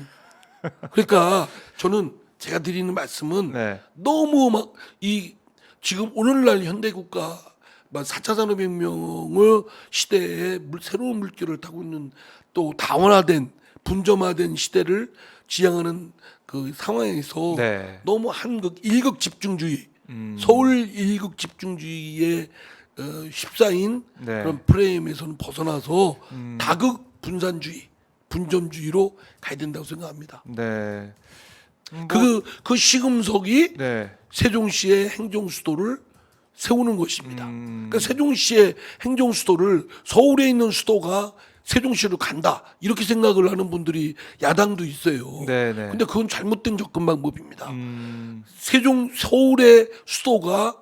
그러니까 저는 제가 드리는 말씀은 네. 너무 막 이 지금 오늘날 현대국가 4차 산업혁명의 시대에 새로운 물결을 타고 있는 또 다원화된 분점화된 시대를 지향하는 그 상황에서 네. 너무 한극 일극 집중주의 서울 일극 집중주의에 휩싸인 네. 그런 프레임에서는 벗어나서 다극 분산주의 분점주의로 가야 된다고 생각합니다. 네. 그 시금석이 네. 세종시의 행정수도를 세우는 것입니다. 그러니까 세종시의 행정수도를 서울에 있는 수도가 세종시로 간다 이렇게 생각을 하는 분들이 야당도 있어요. 네네. 근데 그건 잘못된 접근 방법입니다. 서울의 수도가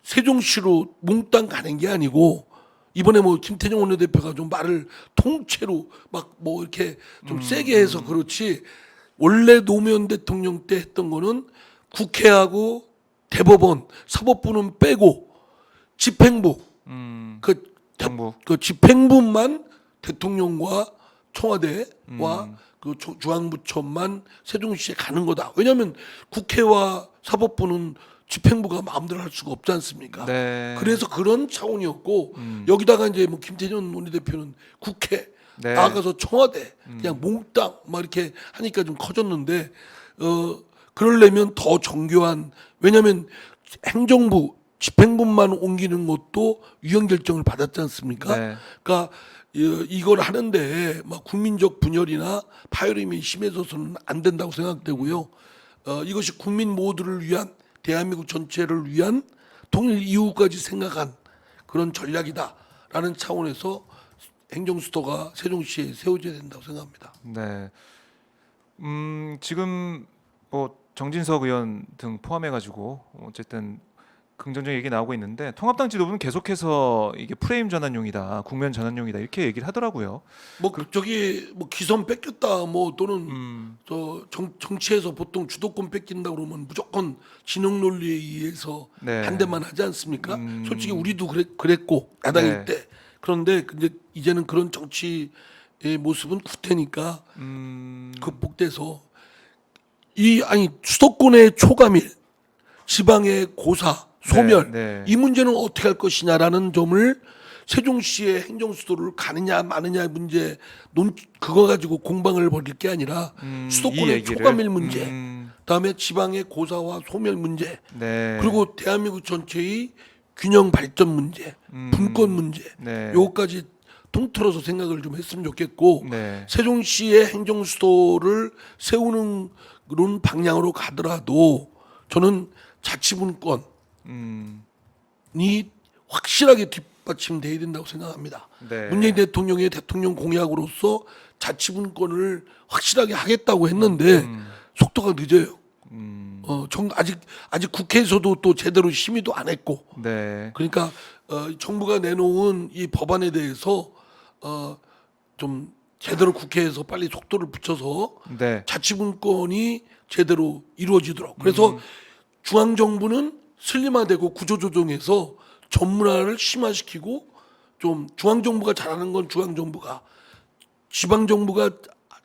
세종시로 몽땅 가는 게 아니고 이번에 뭐 김태정 원내대표가 좀 말을 통째로 막 뭐 이렇게 좀 세게 해서 그렇지 원래 노무현 대통령 때 했던 거는 국회하고 대법원, 사법부는 빼고 집행부 정부. 그 집행부만 대통령과 청와대와 그 중앙부처만 세종시에 가는 거다. 왜냐하면 국회와 사법부는 집행부가 마음대로 할 수가 없지 않습니까? 네. 그래서 그런 차원이었고 여기다가 이제 뭐 김태년 원내대표는 국회 네. 나아가서 청와대 그냥 몽땅 막 이렇게 하니까 좀 커졌는데 그러려면 더 정교한 왜냐하면 행정부 집행부만 옮기는 것도 유형 결정을 받았지 않습니까? 네. 그러니까 이걸 하는데 막 국민적 분열이나 파열음이 심해져서는 안 된다고 생각되고요. 이것이 국민 모두를 위한 대한민국 전체를 위한 통일 이후까지 생각한 그런 전략이다라는 차원에서 행정수도가 세종시에 세워져야 된다고 생각합니다. 네. 지금 뭐 정진석 의원 등 포함해가지고 어쨌든 긍정적 얘기 나오고 있는데 통합당 지도부는 계속해서 이게 프레임 전환용이다, 국면 전환용이다 이렇게 얘기를 하더라고요. 뭐 저기 뭐 기선 뺏겼다 뭐 또는 정치에서 보통 주도권 뺏긴다 그러면 무조건 진영 논리에 의해서 네. 반대만 하지 않습니까? 솔직히 우리도 그랬고 야당일 네. 때 그런데 근데 이제는 그런 정치의 모습은 구태니까 극복돼서 아니 수도권의 초감일, 지방의 고사, 소멸 네. 이 문제는 어떻게 할 것이냐라는 점을 세종시의 행정수도를 가느냐 마느냐 문제 그거 가지고 공방을 벌일 게 아니라 이 수도권의 얘기를? 초감일 문제, 그다음에 지방의 고사와 소멸 문제, 네. 그리고 대한민국 전체의 균형 발전 문제, 분권 문제, 네. 요거까지 통틀어서 생각을 좀 했으면 좋겠고 네. 세종시의 행정수도를 세우는 그런 방향으로 가더라도 저는 자치분권이 음. 확실하게 뒷받침돼야 된다고 생각합니다. 네. 문재인 대통령의 대통령 공약으로서 자치분권을 확실하게 하겠다고 했는데 속도가 늦어요. 아직 국회에서도 또 제대로 심의도 안 했고 네. 그러니까 정부가 내놓은 이 법안에 대해서 좀 제대로 국회에서 빨리 속도를 붙여서 네. 자치분권이 제대로 이루어지도록 그래서 중앙 정부는 슬림화되고 구조조정해서 전문화를 심화시키고 좀 중앙 정부가 잘하는 건 중앙 정부가 지방 정부가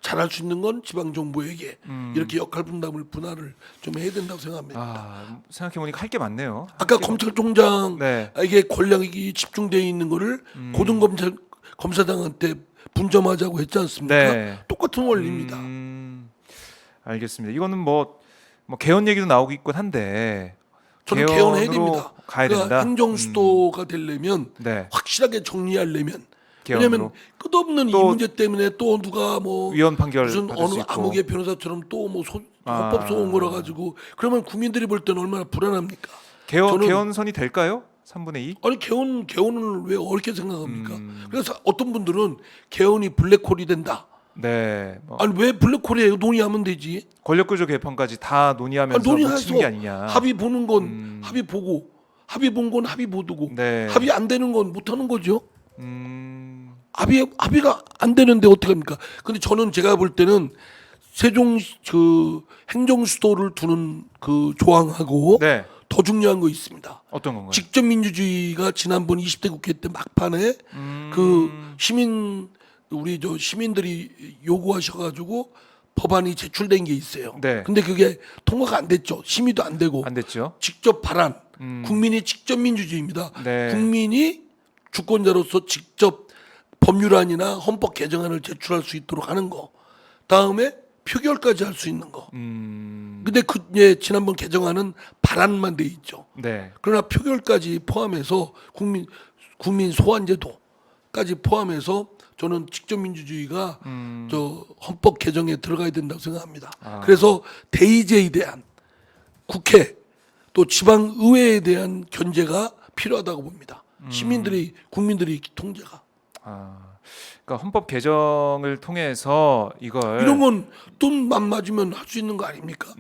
잘할 수 있는 건 지방 정부에게 이렇게 역할 분할을 좀 해야 된다고 생각합니다. 아, 생각해 보니까 할 게 많네요. 아까 검찰총장 네. 에게 권력이 집중되어 있는 거를 고등검사장한테 분점하자고 했지 않습니까? 네. 똑같은 원리입니다. 알겠습니다. 이거는 뭐 개헌 얘기도 나오고 있긴 한데 저는 개헌해야 개헌으로 됩니다. 가야 그러니까 된다. 행정수도가 되려면 네. 확실하게 정리하려면 개헌으로. 왜냐하면 끝없는 이 또 문제 때문에 또 누가 뭐 위헌 판결 무슨 받을 어느 수 있고. 암흑의 변호사처럼 또 뭐 아. 헌법 소원 걸어가지고 그러면 국민들이 볼 때는 얼마나 불안합니까? 저는- 개헌선이 될까요? 3분의 2? 아니 개헌을 왜 어렵게 생각합니까? 그래서 어떤 분들은 개헌이 블랙홀이 된다. 네. 뭐 아니 왜 블랙홀이에요? 논의하면 되지. 권력구조 개편까지 다 논의하면서 논의해서 묻히는 게 아니냐. 합의 보는 건 합의 보고 합의 본 건 합의 보두고 네. 합의 안 되는 건 못 하는 거죠. 음. 합의가 안 되는데 어떻게 합니까? 근데 저는 제가 볼 때는 세종 그 행정수도를 두는 그 조항하고 네. 더 중요한 거 있습니다. 어떤 건가요? 직접 민주주의가 지난번 20대 국회 때 막판에 그 우리 시민들이 요구하셔가지고 법안이 제출된 게 있어요. 네. 근데 그게 통과가 안 됐죠. 심의도 안 되고 안 됐죠? 직접 발안, 국민의 직접 민주주의입니다. 네. 국민이 주권자로서 직접 법률안이나 헌법 개정안을 제출할 수 있도록 하는 거. 다음에 표결까지 할 수 있는 거. 근데 지난번 개정안은 발안만 돼 있죠. 네. 그러나 표결까지 포함해서 국민 소환제도까지 포함해서 저는 직접 민주주의가 저 헌법 개정에 들어가야 된다고 생각합니다. 그래서 대의제에 대한 국회 또 지방 의회에 대한 견제가 필요하다고 봅니다. 국민들이 통제가 아. 그러니까 헌법 개정을 통해서 이걸 이런 건 돈만 맞으면 할 수 있는 거 아닙니까?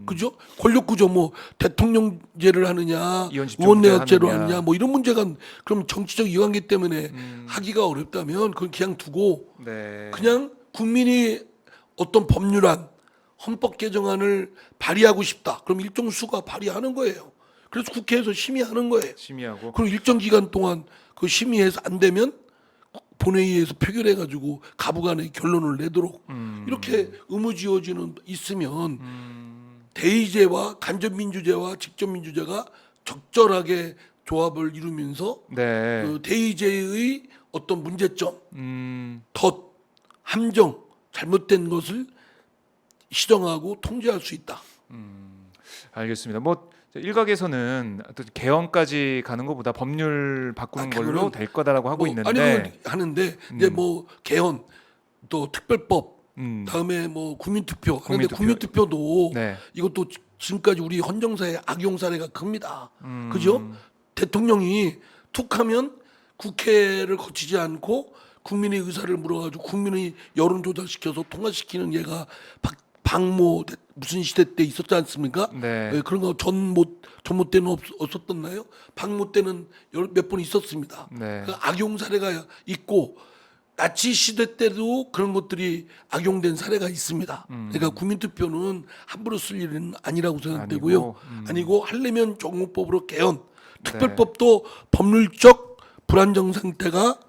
그죠? 권력 구조 뭐 대통령제를 하느냐, 이원 집중제를 의원내각제로 하느냐. 하느냐, 뭐 이런 문제가 그럼 정치적 이관계 때문에 하기가 어렵다면 그건 그냥 두고 네. 그냥 국민이 어떤 법률안, 헌법 개정안을 발의하고 싶다. 그럼 일정 수가 발의하는 거예요. 그래서 국회에서 심의하는 거예요. 심의하고 그리고 일정 기간 동안 그 심의해서 안 되면 본회의에서 표결해가지고 가부간의 결론을 내도록 이렇게 의무지어지는 있으면 대의제와 간접민주제와 직접민주제가 적절하게 조합을 이루면서 네. 그 대의제의 어떤 문제점, 음. 덧, 함정, 잘못된 것을 시정하고 통제할 수 있다. 알겠습니다. 뭐 일각에서는 어떤 개헌까지 가는 것보다 법률 바꾸는 걸로 그거는 될 거다라고 하고 뭐 있는데 아니면 하는데 이제 뭐 개헌 또 특별법 음. 다음에 뭐 국민투표 하는데 국민투표. 국민투표도 네. 이것도 지금까지 우리 헌정사의 악용 사례가 큽니다. 그죠? 대통령이 툭하면 국회를 거치지 않고 국민의 의사를 물어가지고 국민의 여론 조작시켜서 통과시키는 예가 박모 무슨 시대 때 있었지 않습니까? 네. 예, 그런 거 전모 때는 없었었나요? 박모 때는 몇 번 있었습니다. 네. 그 악용 사례가 있고 나치 시대 때도 그런 것들이 악용된 사례가 있습니다. 그러니까 국민투표는 함부로 쓸 일은 아니라고 생각되고요. 아니고 하려면 정부법으로 개헌, 특별법도 법률적 불안정 상태가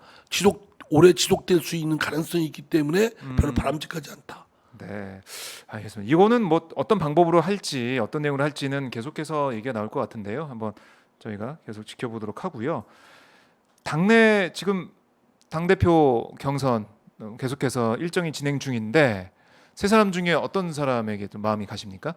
오래 지속될 수 있는 가능성이 있기 때문에 별로 바람직하지 않다. 네, 알겠습니다. 이거는 뭐 어떤 방법으로 할지 어떤 내용으로 할지는 계속해서 얘기가 나올 것 같은데요. 한번 저희가 계속 지켜보도록 하고요. 당내 지금 당 대표 경선 계속해서 일정이 진행 중인데 세 사람 중에 어떤 사람에게 좀 마음이 가십니까?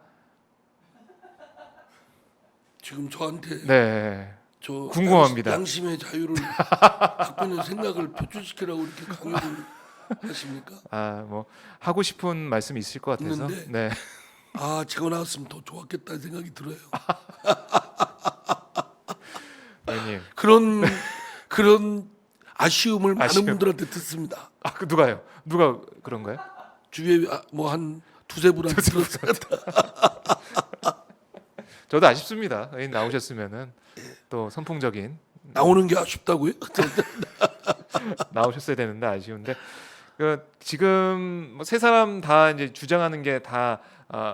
지금 저한테 네, 저 궁금합니다. 양심의 자유를 갖고 있는 생각을 표출시키라고 이렇게 강요를 하십니까? 뭐 하고 싶은 말씀이 있을 것 같아서. 있는데. 네. 아, 제가 나왔으면 더 좋았겠다는 생각이 들어요. 의원님. 그런 아쉬움을 많은 아쉬움. 분들한테 듣습니다. 그 누가요? 누가 그런가요? 주위에 뭐 한 두세 분한테 들었어요. 저도 아쉽습니다. 의원님 나오셨으면은 또 선풍적인 나오는 게 아쉽다고요? 나오셨어야 되는데 아쉬운데 지금 뭐 세 사람 다 이제 주장하는 게 다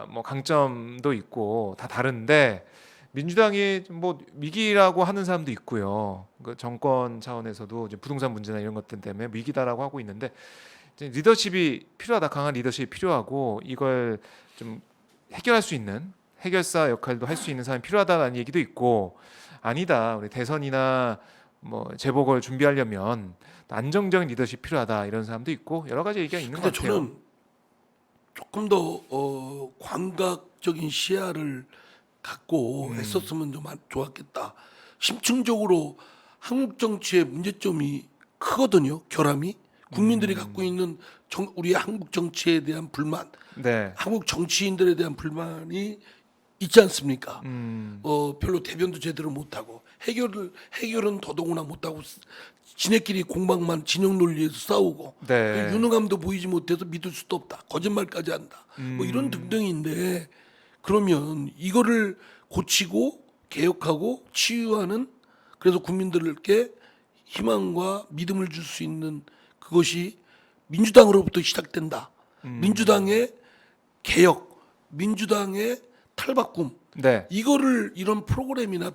뭐 강점도 있고 다 다른데 민주당이 뭐 위기라고 하는 사람도 있고요. 그 정권 차원에서도 이제 부동산 문제나 이런 것들 때문에 위기다라고 하고 있는데 이제 리더십이 필요하다. 강한 리더십이 필요하고 이걸 좀 해결할 수 있는 해결사 역할도 할 수 있는 사람이 필요하다는 얘기도 있고 아니다. 우리 대선이나 뭐 재보궐 준비하려면 안정적인 리더십 필요하다 이런 사람도 있고 여러 가지 얘기가 있는 것 근데 같아요. 저는 조금 더 광각적인 시야를 갖고 했었으면 좀 좋았겠다. 심층적으로 한국 정치의 문제점이 크거든요. 결함이 국민들이 갖고 있는 우리 한국 정치에 대한 불만, 네. 한국 정치인들에 대한 불만이 있지 않습니까? 별로 대변도 제대로 못하고 해결은 더더구나 못하고 지네끼리 공방만 진영 논리에서 싸우고 네. 유능함도 보이지 못해서 믿을 수도 없다. 거짓말까지 한다. 뭐 이런 등등인데 그러면 이거를 고치고 개혁하고 치유하는 그래서 국민들께 희망과 믿음을 줄 수 있는 그것이 민주당으로부터 시작된다. 민주당의 개혁, 민주당의 탈바꿈. 네. 이거를 이런 프로그램이나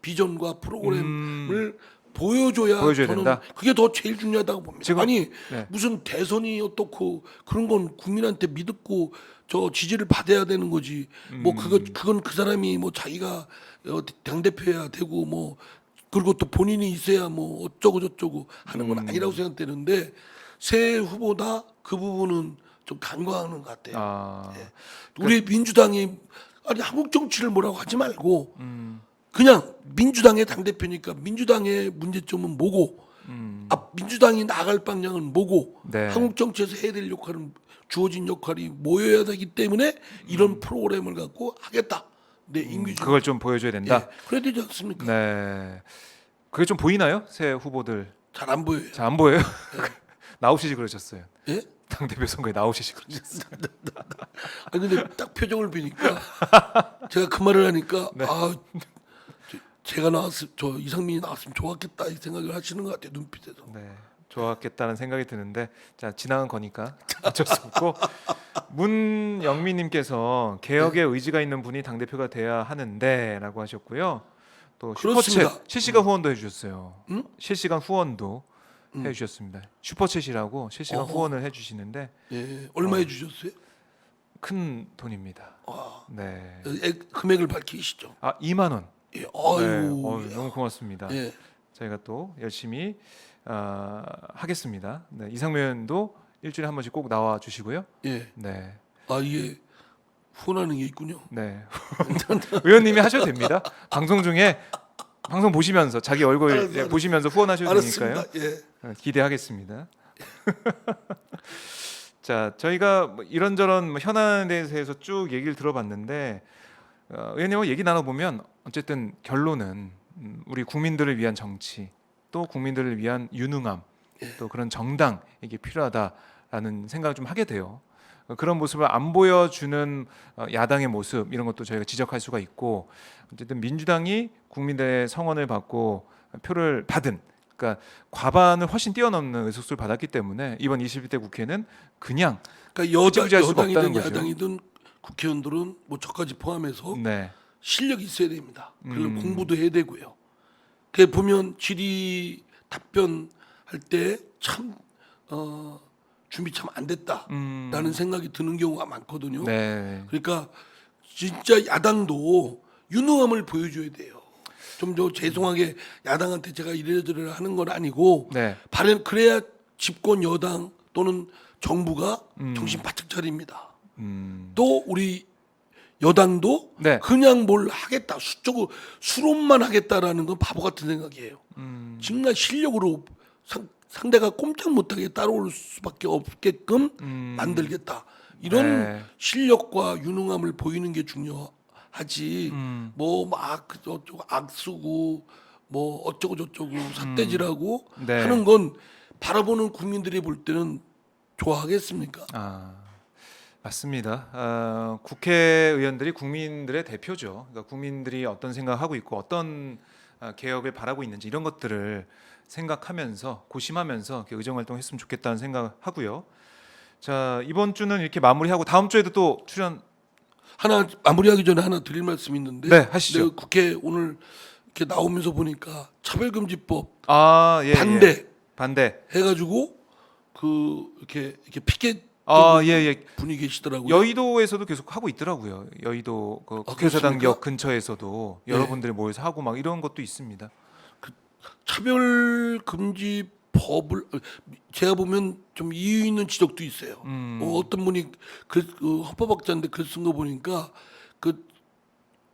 비전과 프로그램을 보여줘야 저는 된다? 그게 더 제일 중요하다고 봅니다. 지금- 아니 네. 무슨 대선이 어떻고 그런 건 국민한테 믿고 저 지지를 받아야 되는 거지. 뭐 그건 그 사람이 뭐 자기가 당 대표해야 되고 뭐 그리고 또 본인이 있어야 뭐 어쩌고 저쩌고 하는 건 아니라고 생각되는데 새 후보다 그 부분은 좀 간과하는 것 같아요. 예. 우리 민주당이 아니 한국 정치를 뭐라고 하지 말고 그냥 민주당의 당 대표니까 민주당의 문제점은 뭐고 민주당이 나갈 방향은 뭐고 네. 한국 정치에서 해야 될 역할은 주어진 역할이 뭐여야 되기 때문에 이런 프로그램을 갖고 하겠다. 네, 임기 중. 그걸 좀 보여줘야 된다. 그래야 되지 않습니까? 네. 그게 좀 보이나요? 새 후보들 잘 안 보여요. 잘 안 보여요? 나오시지 그러셨어요. 예? 당 대표 선거에 나오시지 그러셨어요. 아니 근데 딱 표정을 보니까 제가 그 말을 하니까 네. 제가 나왔으면 저 이상민이 나왔으면 좋았겠다 이 생각을 하시는 것 같아요 눈빛에서. 네. 좋았겠다는 생각이 드는데 자 지나간 거니까 어쩔 수 없고 문영민님께서 개혁의 의지가 있는 분이 당 대표가 돼야 하는데라고 하셨고요. 또 그렇습니다. 슈퍼챗 실시간 후원도 해주셨어요. 응? 실시간 후원도 해주셨습니다. 슈퍼챗이라고 실시간 어허. 후원을 해주시는데 예, 얼마에 주셨어요? 큰 돈입니다. 와, 네. 금액을 밝히시죠. 2만 원. 예, 네. 아유, 너무 고맙습니다. 예, 저희가 또 열심히 하겠습니다. 네, 이상민 의원도 일주일에 한 번씩 꼭 나와 주시고요. 예. 네, 이게 후원하는 게 있군요. 네. 의원님이 하셔도 됩니다. 방송 중에 방송 보시면서 자기 얼굴 알았어. 보시면서 후원하셔도 알았습니다. 되니까요. 예, 기대하겠습니다. 자, 저희가 뭐 이런저런 뭐 현안에 대해서 쭉 얘기를 들어봤는데 의원님하고 얘기 나눠보면 어쨌든 결론은 우리 국민들을 위한 정치 또 국민들을 위한 유능함 또 그런 정당 이게 필요하다라는 생각을 좀 하게 돼요. 그런 모습을 안 보여주는 야당의 모습 이런 것도 저희가 지적할 수가 있고 어쨌든 민주당이 국민들의 성원을 받고 표를 받은 그러니까 과반을 훨씬 뛰어넘는 의석수를 받았기 때문에 이번 21대 국회는 그냥 그러니까 흐지부지할 수가 여당이든 없다는 거죠. 야당이든 국회의원들은 뭐 저까지 포함해서 네. 실력이 있어야 됩니다. 그리고 공부도 해야 되고요. 그 보면 질의 답변할 때 참 준비 참 안 됐다라는 생각이 드는 경우가 많거든요. 네. 그러니까 진짜 야당도 유능함을 보여줘야 돼요. 좀 더 죄송하게 야당한테 제가 이래저래 하는 건 아니고 네. 그래야 집권 여당 또는 정부가 정신 바짝 차립니다. 또 우리 여당도 네. 그냥 뭘 하겠다 수론만 하겠다라는 건 바보 같은 생각이에요. 정말 실력으로 상대가 꼼짝 못하게 따라올 수밖에 없게끔 만들겠다. 이런 네. 실력과 유능함을 보이는 게 중요하지. 뭐 막 어쩌고 악쓰고 뭐 어쩌고 저쩌고 삿대질하고 네. 하는 건 바라보는 국민들이 볼 때는 좋아하겠습니까? 맞습니다. 국회의원들이 국민들의 대표죠. 그러니까 국민들이 어떤 생각하고 있고 어떤 개혁을 바라고 있는지 이런 것들을 생각하면서 고심하면서 이렇게 의정 활동했으면 좋겠다는 생각하고요. 자, 이번 주는 이렇게 마무리하고 다음 주에도 또 출연. 하나 마무리하기 전에 하나 드릴 말씀이 있는데 네, 하시죠. 내가 국회 오늘 이렇게 나오면서 보니까 차별금지법 예, 반대 예. 반대. 해가지고 그 이렇게 피켓 예. 분이 계시더라고요. 여의도에서도 계속 하고 있더라고요. 여의도 그 국회의사당역 근처에서도 네. 여러분들이 모여서 하고 막 이런 것도 있습니다. 차별금지법을 제가 보면 좀 이유 있는 지적도 있어요. 어떤 분이 그 헌법학자인데 글 쓴 거 보니까 그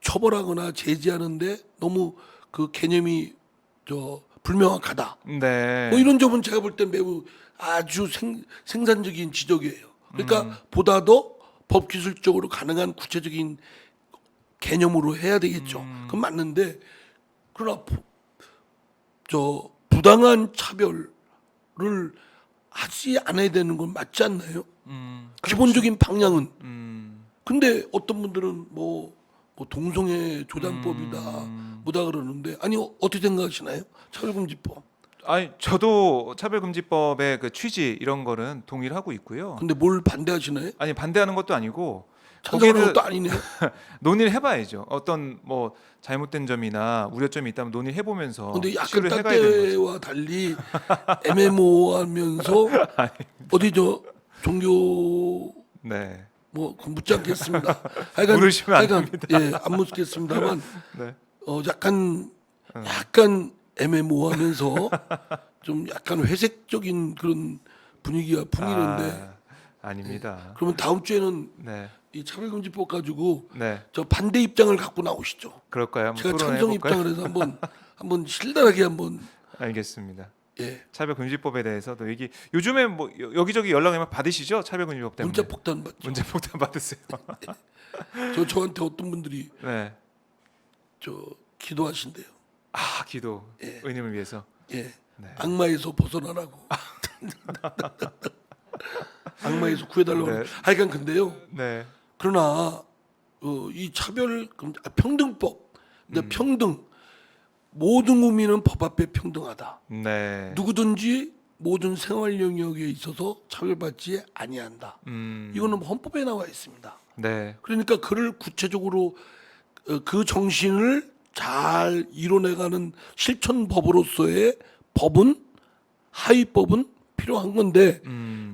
처벌하거나 제지하는데 너무 그 개념이 불명확하다. 네. 뭐 이런 점은 제가 볼 때 매우 아주 생산적인 지적이에요. 그러니까 보다 더 법기술적으로 가능한 구체적인 개념으로 해야 되겠죠. 그건 맞는데 그러나 부당한 차별을 하지 않아야 되는 건 맞지 않나요? 기본적인 방향은. 근데 어떤 분들은 뭐 동성애 조장법이다 뭐다 그러는데 아니 어떻게 생각하시나요? 차별금지법. 아니 저도 차별금지법의 그 취지 이런 거는 동의를 하고 있고요. 근데 뭘 반대하시나요? 아니 반대하는 것도 아니고 찬성하는 거기에는 것도 아니네요. 논의를 해봐야죠. 어떤 뭐 잘못된 점이나 우려점이 있다면 논의를 해보면서 근데 약간 치료를 딴 해가야 되는 거죠. 때와 달리 애매모호하면서 어디 종교 네. 그 묻지 않겠습니다. 하여간 물으시면 안 하여간 안 묻겠습니다만 네. 약간 애매모호하면서 좀 약간 회색적인 그런 분위기가 풍기는데 아닙니다. 그러면 다음 주에는 네. 이 차별금지법 가지고 네. 저 반대 입장을 갖고 나오시죠. 그럴까요? 한번 제가 토론해 찬성 볼까요? 입장을 해서 한번 실달하게 한번 알겠습니다. 예. 차별금지법에 대해서도 얘기 요즘에 뭐 여기저기 연락을 막 받으시죠? 차별금지법 때문에. 문자 폭탄 받죠. 문자 폭탄 받으세요. 저한테 어떤 분들이 네. 기도하신대요. 기도 예. 의님을 위해서. 예. 네. 악마에서 벗어나라고. 악마에서 구해달라고. 네. 하여간 근데요. 네. 그러나 이 평등법, 근데 평등 모든 국민은 법 앞에 평등하다. 네. 누구든지 모든 생활 영역에 있어서 차별받지 아니한다. 이거는 헌법에 나와 있습니다. 네. 그러니까 그를 구체적으로 그 정신을 잘 이뤄내가는 실천법으로서의 하위법은 필요한 건데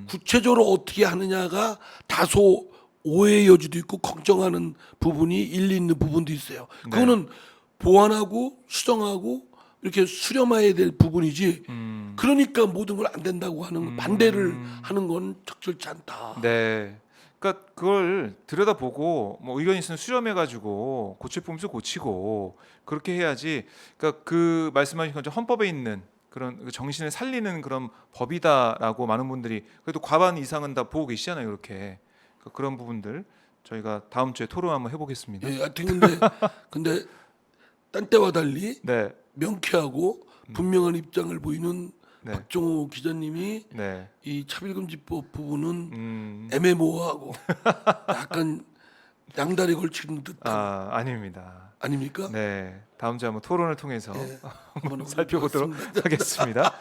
구체적으로 어떻게 하느냐가 다소 오해의 여지도 있고 걱정하는 부분이 일리 있는 부분도 있어요. 그거는 보완하고 수정하고 이렇게 수렴해야 될 부분이지. 그러니까 모든 걸 안 된다고 하는 반대를 하는 건 적절치 않다. 네. 그러니까 그걸 들여다보고 뭐 의견이 있으면 수렴해가지고 고칠 부분 고치고 그렇게 해야지. 그러니까 그 말씀하신 것처럼 헌법에 있는 그런 정신을 살리는 그런 법이다라고 많은 분들이 그래도 과반 이상은 다 보고 계시잖아요. 이렇게 그러니까 그런 부분들 저희가 다음 주에 토론 한번 해보겠습니다. 예, 하여튼 근데 딴 때와 달리 네. 명쾌하고 분명한 입장을 보이는 네. 박종호 기자님이 네. 이 차별금지법 부분은 애매모호하고 약간 양다리 걸치는 듯한 아닙니다. 아닙니까? 네. 다음 주에 한번 토론을 통해서 한번 살펴보도록 하겠습니다.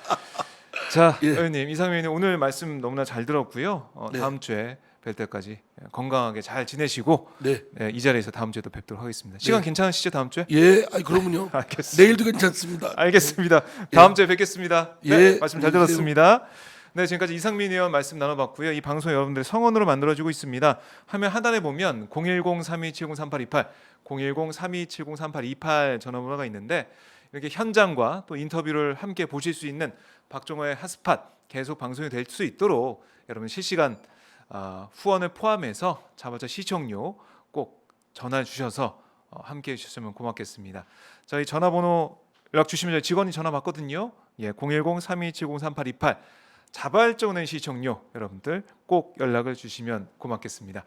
자, 예. 의원님, 이상민 의원님 오늘 말씀 너무나 잘 들었고요. 네. 다음 주에 뵐 때까지 건강하게 잘 지내시고 네. 이 자리에서 다음 주에도 뵙도록 하겠습니다. 시간 괜찮으시죠? 다음 주에? 예, 그러면요. 알겠습니다. 내일도 괜찮습니다. 알겠습니다. 다음 주에 뵙겠습니다. 네, 예, 말씀 잘 안녕히 계세요. 들었습니다. 네, 지금까지 이상민 의원 말씀 나눠봤고요. 이 방송 여러분들의 성원으로 만들어지고 있습니다. 화면 하단에 보면 010-3270-3828, 010-3270-3828 전화번호가 있는데 이렇게 현장과 또 인터뷰를 함께 보실 수 있는 박종호의 핫스팟 계속 방송이 될 수 있도록 여러분 실시간 후원을 포함해서 자발적 시청료 꼭 전화 주셔서 함께 해주셨으면 고맙겠습니다. 저희 전화번호 연락 주시면 저희 직원이 전화 받거든요. 예, 010-3270-3828 자발적 은행 시청료 여러분들 꼭 연락을 주시면 고맙겠습니다.